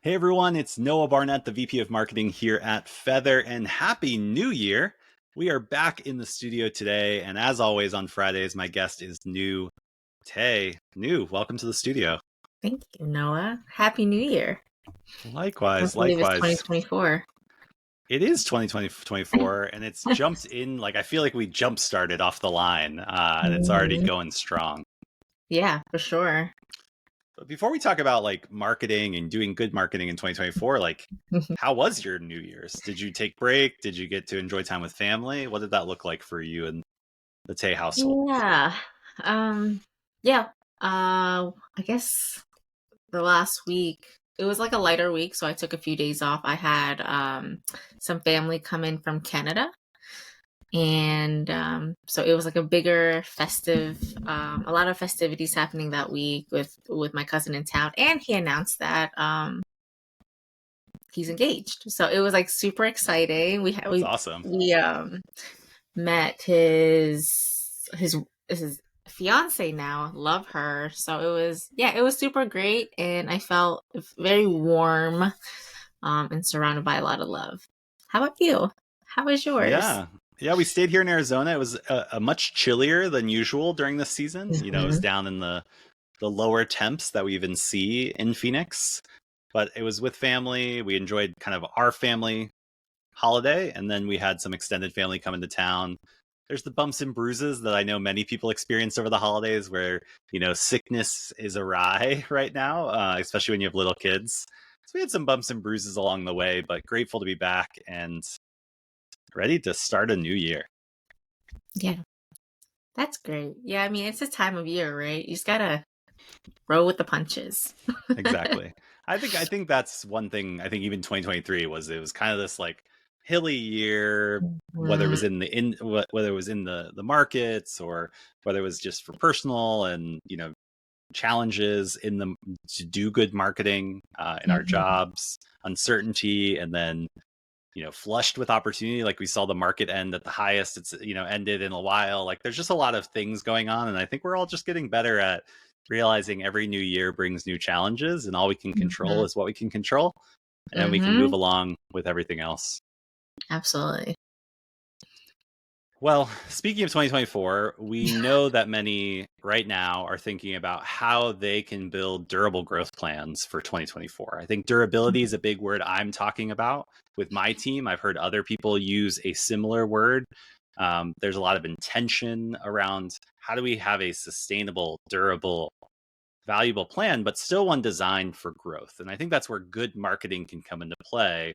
Hey everyone, it's Noah Barnett, the VP of Marketing here at Feathr, and Happy New Year! We are back in the studio today, and as always on Fridays, my guest is Nhu. Hey, Nhu, welcome to the studio. Thank you, Noah. Happy New Year. Can't Likewise, believe it's likewise. 2024. It is 2024, and it's jumped in, I feel like we jump started off the line, and it's already Mhm. going strong. Yeah, for sure. But before we talk about marketing and doing good marketing in 2024, how was your New Year's? Did you take break? Did you get to enjoy time with family? What did that look like for you and the Tay household? Yeah. Um, yeah. I guess the last week, it was like a lighter week, so I took a few days off. I had some family come in from Canada. And so it was like a bigger festive, a lot of festivities happening that week with my cousin in town. And he announced that he's engaged. So it was like super exciting. We had That's awesome. we met his fiance now. Love her. So it was super great, and I felt very warm and surrounded by a lot of love. How about you? How was yours? Yeah. Yeah, we stayed here in Arizona. It was a much chillier than usual during this season. It was Hmm. down in the lower temps that we even see in Phoenix. But it was with family. We enjoyed kind of our family holiday, and then we had some extended family come into town. There's the bumps and bruises that I know many people experience over the holidays where, sickness is awry right now, especially when you have little kids. So we had some bumps and bruises along the way, but grateful to be back and ready to start a new year. Yeah, that's great. Yeah, I mean, it's a time of year, right? You just gotta roll with the punches. Exactly. I think that's one thing. I think even 2023 it was kind of this hilly year, whether it was Mhm. whether it was in the markets or whether it was just for personal and challenges in the to do good marketing in our Mhm. jobs, uncertainty, and then flushed with opportunity. Like we saw the market end at the highest it's ended in a while. Like there's just a lot of things going on, and I think we're all just getting better at realizing every new year brings new challenges, and all we can control Mhm. is what we can control, and we can move Mhm. along with everything else. Absolutely. Well, speaking of 2024, we know that many right now are thinking about how they can build durable growth plans for 2024. I think durability is a big word I'm talking about with my team. I've heard other people use a similar word. There's a lot of intention around how do we have a sustainable, durable, valuable plan, but still one designed for growth. And I think that's where good marketing can come into play.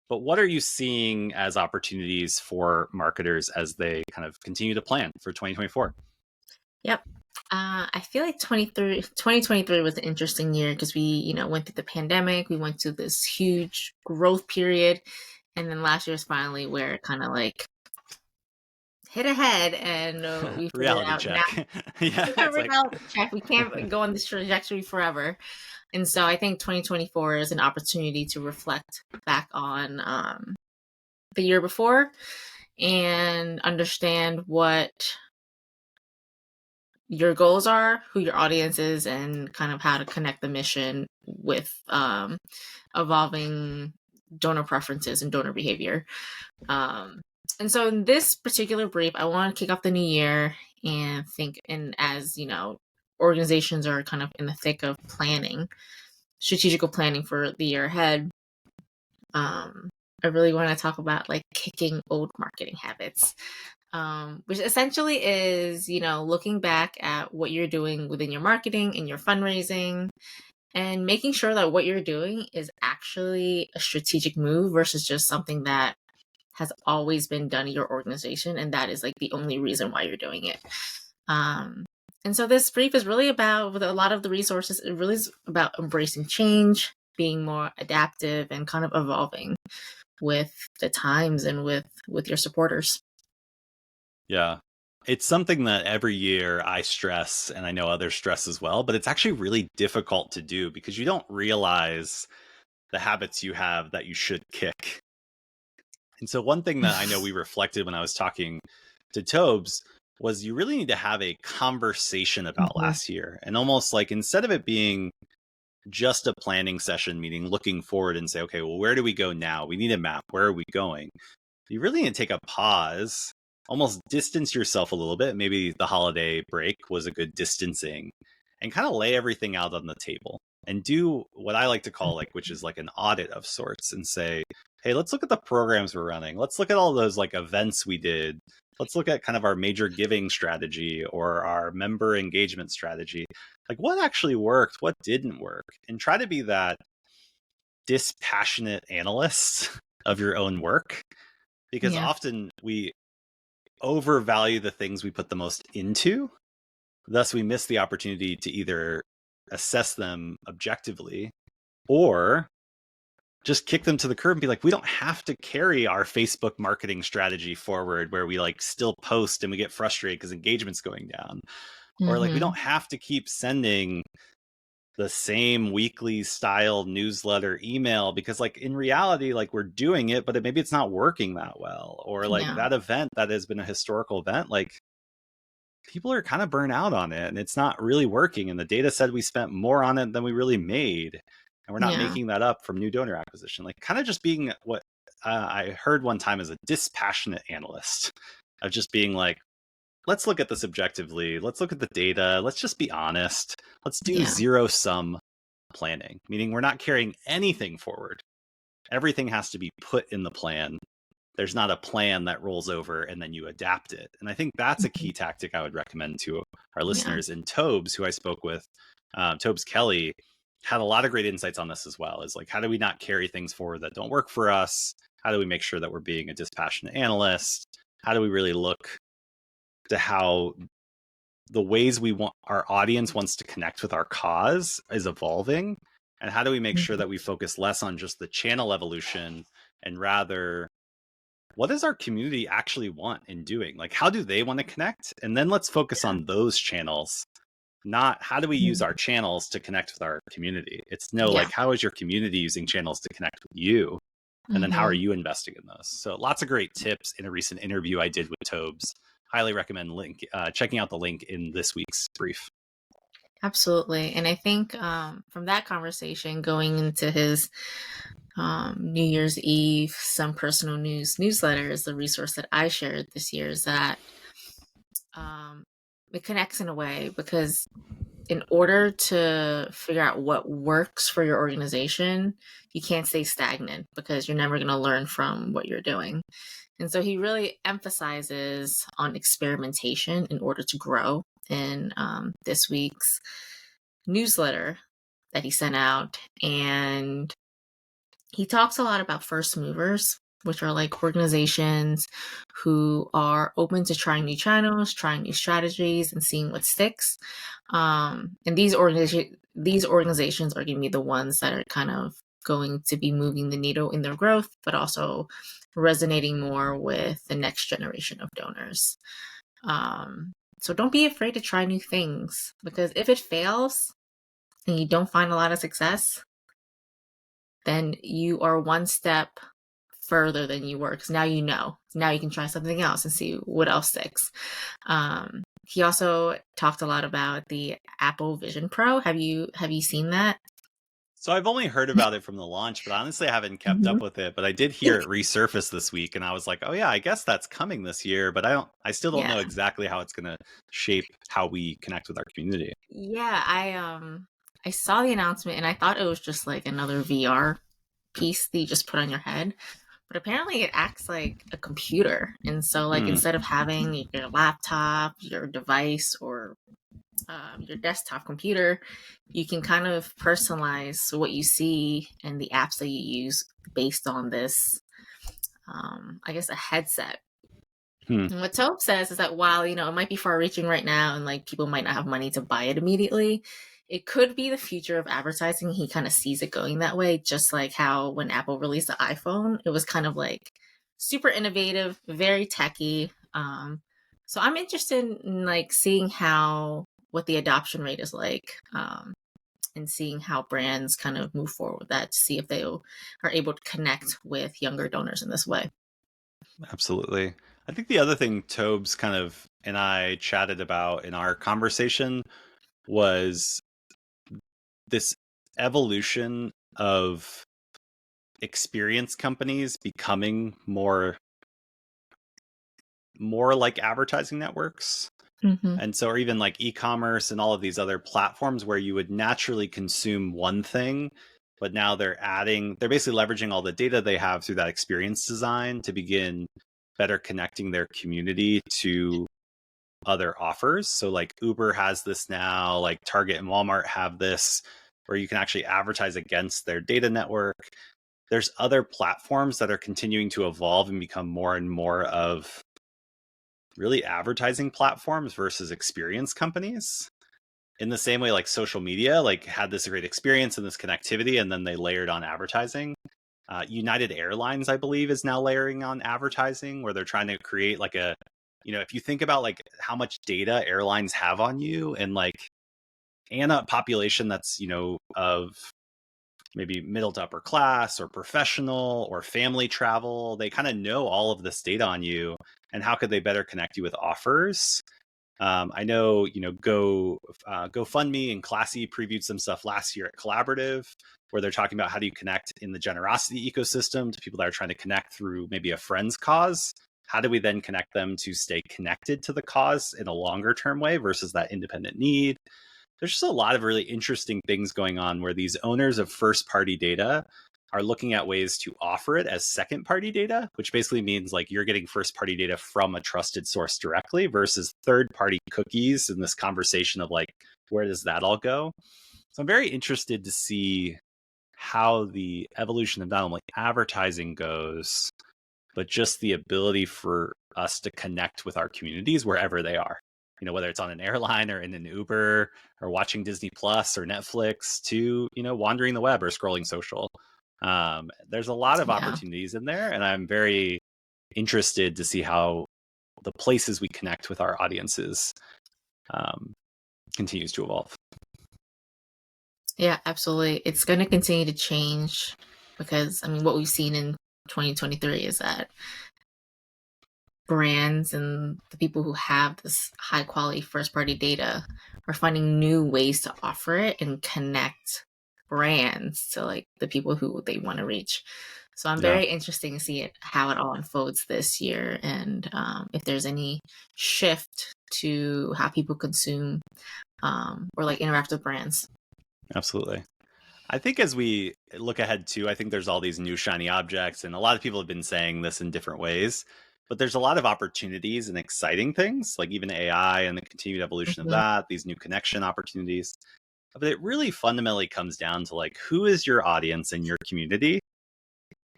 But what are you seeing as opportunities for marketers as they kind of continue to plan for 2024? Yep. I feel like 2023 was an interesting year because we, went through the pandemic. We went through this huge growth period. And then last year's finally where it kind of like hit ahead and we figured Reality out now. check. Yeah, Yeah, it's like, reality check. We can't go on this trajectory forever. And so I think 2024 is an opportunity to reflect back on the year before and understand what your goals are, who your audience is, and kind of how to connect the mission with evolving donor preferences and donor behavior. Um, and so in this particular brief, I want to kick off the new year and think, and as organizations are kind of in the thick of planning, strategical planning for the year ahead. Um, I really want to talk about like kicking old marketing habits, which essentially is, looking back at what you're doing within your marketing and your fundraising and making sure that what you're doing is actually a strategic move versus just something that has always been done in your organization. And that is like the only reason why you're doing it. Um, and so this brief is really about, with a lot of the resources, it really is about embracing change, being more adaptive and kind of evolving with the times and with your supporters. yeah. It's something that every year I stress, and I know others stress as well, but it's actually really difficult to do because you don't realize the habits you have that you should kick. And so, one thing that I know we reflected when I was talking to Tobes was you really need to have a conversation about Mhm. last year. And almost like instead of it being just a planning session, meaning looking forward and say, okay, well, where do we go now? We need a map. Where are we going? You really need to take a pause, almost distance yourself a little bit. Maybe the holiday break was a good distancing, and kind of lay everything out on the table and do what I like to call, like, which is like an audit of sorts, and say, hey, let's look at the programs we're running. Let's look at all those like events we did. Let's look at kind of our major giving strategy or our member engagement strategy. Like, what actually worked? What didn't work? And try to be that dispassionate analyst of your own work, because Yeah. often we overvalue the things we put the most into. Thus, we miss the opportunity to either assess them objectively or just kick them to the curb and be like, we don't have to carry our Facebook marketing strategy forward where we like still post and we get frustrated because engagement's going down. Or like, we Mm-hmm. don't have to keep sending the same weekly style newsletter email because like in reality, like we're doing it, but maybe it's not working that well. Or like Yeah. that event that has been a historical event, like people are kind of burnt out on it and it's not really working. And the data said we spent more on it than we really made. And we're not Yeah. making that up from new donor acquisition. Like kind of just being what I heard one time as a dispassionate analyst of just being like, let's look at this objectively. Let's look at the data. Let's just be honest. Let's do Yeah. zero sum planning, meaning we're not carrying anything forward. Everything has to be put in the plan. There's not a plan that rolls over and then you adapt it. And I think that's a key tactic I would recommend to our Yeah. listeners. And Tobes, who I spoke with, Tobes Kelly, had a lot of great insights on this as well. Is like, how do we not carry things forward that don't work for us? How do we make sure that we're being a dispassionate analyst? How do we really look to how the ways we want our audience wants to connect with our cause is evolving? And how do we make sure that we focus less on just the channel evolution and rather what does our community actually want in doing? Like, how do they want to connect? And then let's focus on those channels, not how do we use our channels to connect with our community? It's no, Yeah. like, how is your community using channels to connect with you? And then how are Mm-hmm. you investing in those? So lots of great tips in a recent interview I did with Tobes. Highly recommend checking out the link in this week's brief. Absolutely. And I think from that conversation going into his New Year's Eve, some personal newsletter is the resource that I shared this year, is that um, it connects in a way because in order to figure out what works for your organization, you can't stay stagnant because you're never going to learn from what you're doing. And so he really emphasizes on experimentation in order to grow in this week's newsletter that he sent out. And he talks a lot about first movers, which are like organizations who are open to trying new channels, trying new strategies, and seeing what sticks. And these organizations are going to be the ones that are kind of going to be moving the needle in their growth, but also resonating more with the next generation of donors. So don't be afraid to try new things, because if it fails and you don't find a lot of success, then you are one step further than you were, because now you know. Now you can try something else and see what else sticks. He also talked a lot about the Apple Vision Pro. Have you seen that? So I've only heard about it from the launch, but honestly, I haven't kept up with it. But I did hear it resurface this week, and I was like, "Oh yeah, I guess that's coming this year." But I still don't know Yeah. exactly how it's going to shape how we connect with our community. Yeah, I saw the announcement and I thought it was just like another VR piece that you just put on your head. But apparently it acts like a computer. And so like Hmm. instead of having your laptop, your device, or your desktop computer, you can kind of personalize what you see and the apps that you use based on this, I guess, a headset. Hmm. And what Tope says is that while, it might be far reaching right now and like people might not have money to buy it immediately, it could be the future of advertising. He kind of sees it going that way, just like how when Apple released the iPhone, it was kind of like super innovative, very techy. So I'm interested in like seeing what the adoption rate is like, and seeing how brands kind of move forward with that to see if they are able to connect with younger donors in this way. Absolutely. I think the other thing Tobes kind of and I chatted about in our conversation was this evolution of experience companies becoming more like advertising networks. Mm-hmm. And so, or even like e-commerce and all of these other platforms where you would naturally consume one thing, but now they're basically leveraging all the data they have through that experience design to begin better connecting their community to other offers. So like Uber has this now, like Target and Walmart have this, where you can actually advertise against their data network. There's other platforms that are continuing to evolve and become more and more of really advertising platforms versus experience companies. In the same way, like social media, like had this great experience and this connectivity, and then they layered on advertising. United Airlines, I believe, is now layering on advertising, where they're trying to create like a, if you think about like how much data airlines have on you, and a population that's, of maybe middle to upper class or professional or family travel, they kind of know all of this data on you, and how could they better connect you with offers? I know, GoFundMe and Classy previewed some stuff last year at Collaborative, where they're talking about how do you connect in the generosity ecosystem to people that are trying to connect through maybe a friend's cause. How do we then connect them to stay connected to the cause in a longer term way versus that independent need? There's just a lot of really interesting things going on where these owners of first party data are looking at ways to offer it as second party data, which basically means like you're getting first party data from a trusted source directly versus third party cookies in this conversation of like, where does that all go? So I'm very interested to see how the evolution of not only advertising goes, but just the ability for us to connect with our communities wherever they are. Whether it's on an airline or in an Uber or watching Disney Plus or Netflix to, wandering the web or scrolling social. There's a lot of opportunities in there, and I'm very interested to see how the places we connect with our audiences continues to evolve. Yeah, absolutely. It's going to continue to change because, what we've seen in 2023 is that brands and the people who have this high quality first party data are finding new ways to offer it and connect brands to like the people who they want to reach. So I'm very interested to see how it all unfolds this year, and if there's any shift to how people consume or like interact with brands. Absolutely. I think as we look ahead too, I think there's all these new shiny objects, and a lot of people have been saying this in different ways, but there's a lot of opportunities and exciting things, like even AI and the continued evolution of that, these new connection opportunities. But it really fundamentally comes down to like, who is your audience in your community,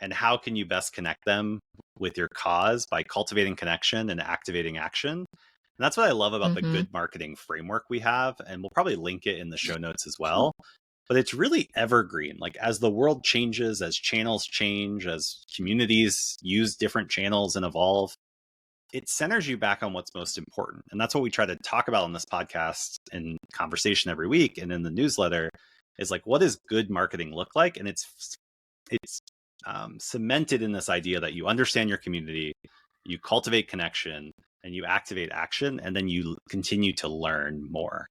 and how can you best connect them with your cause by cultivating connection and activating action? And that's what I love about the good marketing framework we have. And we'll probably link it in the show notes as well. But it's really evergreen. Like as the world changes, as channels change, as communities use different channels and evolve, it centers you back on what's most important. And that's what we try to talk about on this podcast and conversation every week. And in the newsletter is like, what does good marketing look like? And it's cemented in this idea that you understand your community, you cultivate connection, and you activate action, and then you continue to learn more.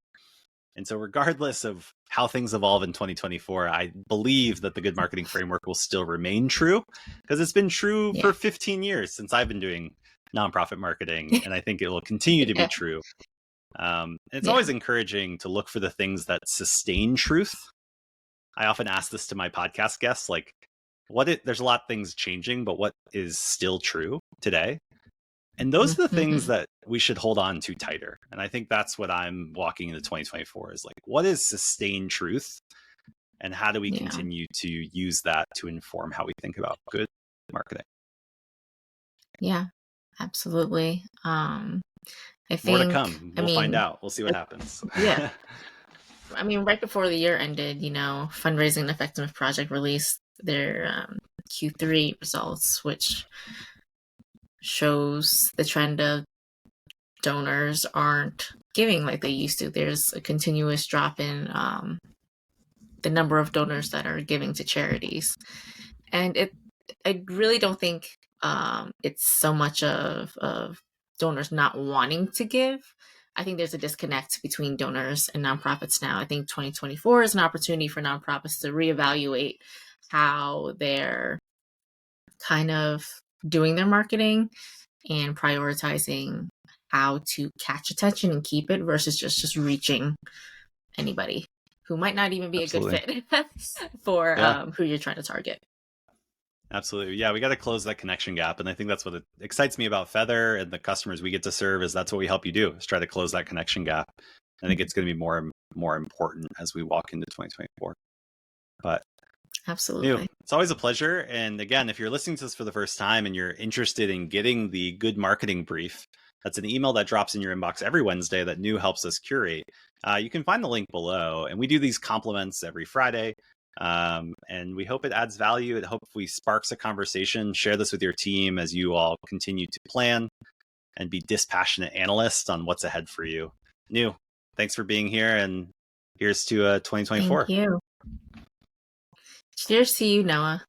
And so regardless of how things evolve in 2024, I believe that the good marketing framework will still remain true, because it's been true for 15 years since I've been doing nonprofit marketing, and I think it will continue to be true. It's always encouraging to look for the things that sustain truth. I often ask this to my podcast guests, like, there's a lot of things changing, but what is still true today? And those are the things that we should hold on to tighter. And I think that's what I'm walking into 2024 is like, what is sustained truth? And how do we continue to use that to inform how we think about good marketing? Yeah, absolutely. I think more to come. We'll find out. We'll see what happens. Yeah. Right before the year ended, Fundraising and Effectiveness Project released their Q3 results, which shows the trend of donors aren't giving like they used to. There's a continuous drop in the number of donors that are giving to charities. And I really don't think it's so much of donors not wanting to give. I think there's a disconnect between donors and nonprofits now. I think 2024 is an opportunity for nonprofits to reevaluate how they're kind of doing their marketing and prioritizing how to catch attention and keep it versus just reaching anybody who might not even be Absolutely. a good fit for who you're trying to target. Absolutely. Yeah, we got to close that connection gap. And I think that's what excites me about Feathr and the customers we get to serve is that's what we help you do, is try to close that connection gap. I think it's going to be more important as we walk into 2024. But absolutely, it's always a pleasure. And again, if you're listening to this for the first time and you're interested in getting the good marketing brief, that's an email that drops in your inbox every Wednesday that Nhu helps us curate. You can find the link below. And we do these compliments every Friday. And we hope it adds value. It hopefully sparks a conversation. Share this with your team as you all continue to plan and be dispassionate analysts on what's ahead for you. Nhu, thanks for being here, and here's to 2024. Thank you. Cheers to you, Noah.